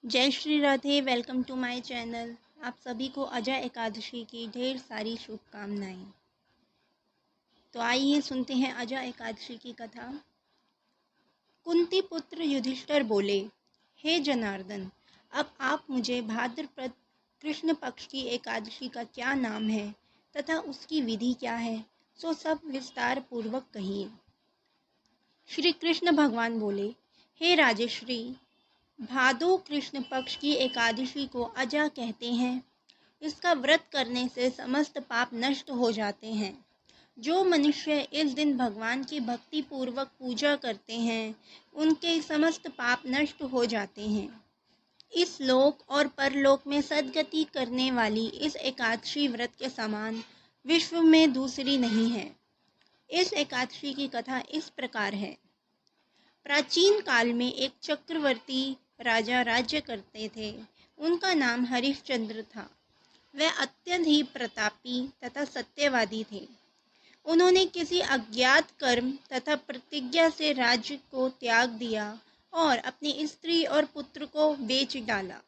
जय Shri Radhe. Welcome to my channel. आप सभी को अजय एकादशी की ढेर सारी शुभकामनाएं। तो आइए सुनते हैं अजय एकादशी की कथा। कुंती पुत्र युधिष्ठिर बोले, हे जनार्दन, अब आप मुझे भाद्रपद कृष्ण पक्ष की एकादशी का क्या नाम है तथा उसकी विधि क्या है, सो सब विस्तार पूर्वक कहिए। श्री कृष्ण भगवान बोले, हे राजश्री, भादो कृष्ण पक्ष की एकादशी को अजा कहते हैं। इसका व्रत करने से समस्त पाप नष्ट हो जाते हैं। जो मनुष्य इस दिन भगवान की भक्ति पूर्वक पूजा करते हैं, उनके समस्त पाप नष्ट हो जाते हैं। इस लोक और परलोक में सद्गति करने वाली इस एकादशी व्रत के समान विश्व में दूसरी नहीं है। इस एकादशी की कथा इस प्रकार है। प्राचीन काल में एक चक्रवर्ती राजा राज्य करते थे। उनका नाम हरिश्चंद्र था। वह अत्यंत ही प्रतापी तथा सत्यवादी थे। उन्होंने किसी अज्ञात कर्म तथा प्रतिज्ञा से राज्य को त्याग दिया और अपनी स्त्री और पुत्र को बेच डाला।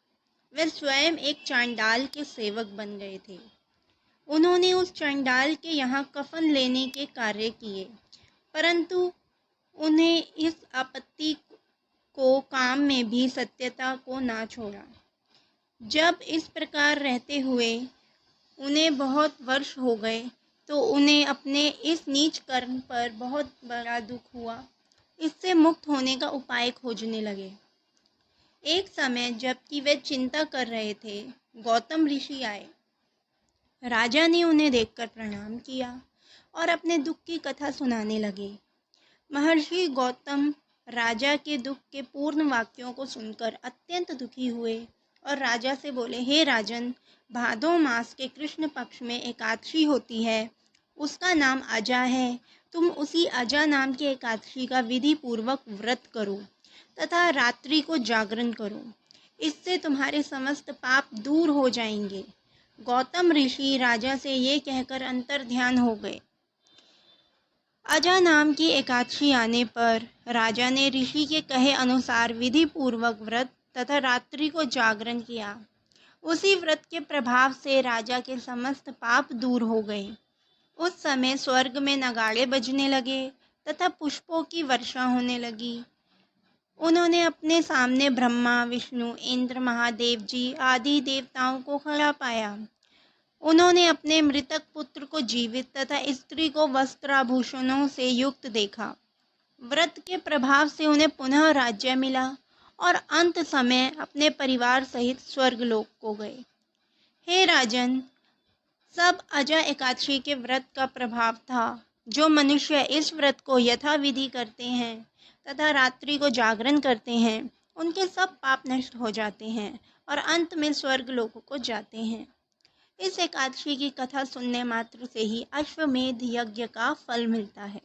वह स्वयं एक चांडाल के सेवक बन गए थे। उन्होंने उस चांडाल के यहाँ कफन लेने के कार्य किए, परंतु उन्हें इस आपत्ति को काम में भी सत्यता को ना छोड़ा। जब इस प्रकार रहते हुए उन्हें बहुत वर्ष हो गए, तो उन्हें अपने इस नीच कर्म पर बहुत बड़ा दुख हुआ। इससे मुक्त होने का उपाय खोजने लगे। एक समय जबकि वे चिंता कर रहे थे, गौतम ऋषि आए। राजा ने उन्हें देखकर प्रणाम किया और अपने दुख की कथा सुनाने लगे। महर्षि गौतम राजा के दुख के पूर्ण वाक्यों को सुनकर अत्यंत दुखी हुए और राजा से बोले, हे राजन, भादो मास के कृष्ण पक्ष में एकादशी होती है। उसका नाम अजा है। तुम उसी अजा नाम की एकादशी का विधि पूर्वक व्रत करो तथा रात्रि को जागरण करो। इससे तुम्हारे समस्त पाप दूर हो जाएंगे। गौतम ऋषि राजा से ये कहकर अंतर्ध्यान हो गए। अजा नाम की एकादशी आने पर राजा ने ऋषि के कहे अनुसार विधि पूर्वक व्रत तथा रात्रि को जागरण किया। उसी व्रत के प्रभाव से राजा के समस्त पाप दूर हो गए। उस समय स्वर्ग में नगाड़े बजने लगे तथा पुष्पों की वर्षा होने लगी। उन्होंने अपने सामने ब्रह्मा, विष्णु, इंद्र, महादेव जी आदि देवताओं को खड़ा पाया। उन्होंने अपने मृतक पुत्र को जीवित तथा स्त्री को वस्त्राभूषणों से युक्त देखा। व्रत के प्रभाव से उन्हें पुनः राज्य मिला और अंत समय अपने परिवार सहित स्वर्गलोक को गए। हे राजन, सब अजा एकादशी के व्रत का प्रभाव था। जो मनुष्य इस व्रत को यथाविधि करते हैं तथा रात्रि को जागरण करते हैं, उनके सब पाप नष्ट हो जाते हैं और अंत में स्वर्गलोक को जाते हैं। इस एकादशी की कथा सुनने मात्र से ही अश्वमेध यज्ञ का फल मिलता है।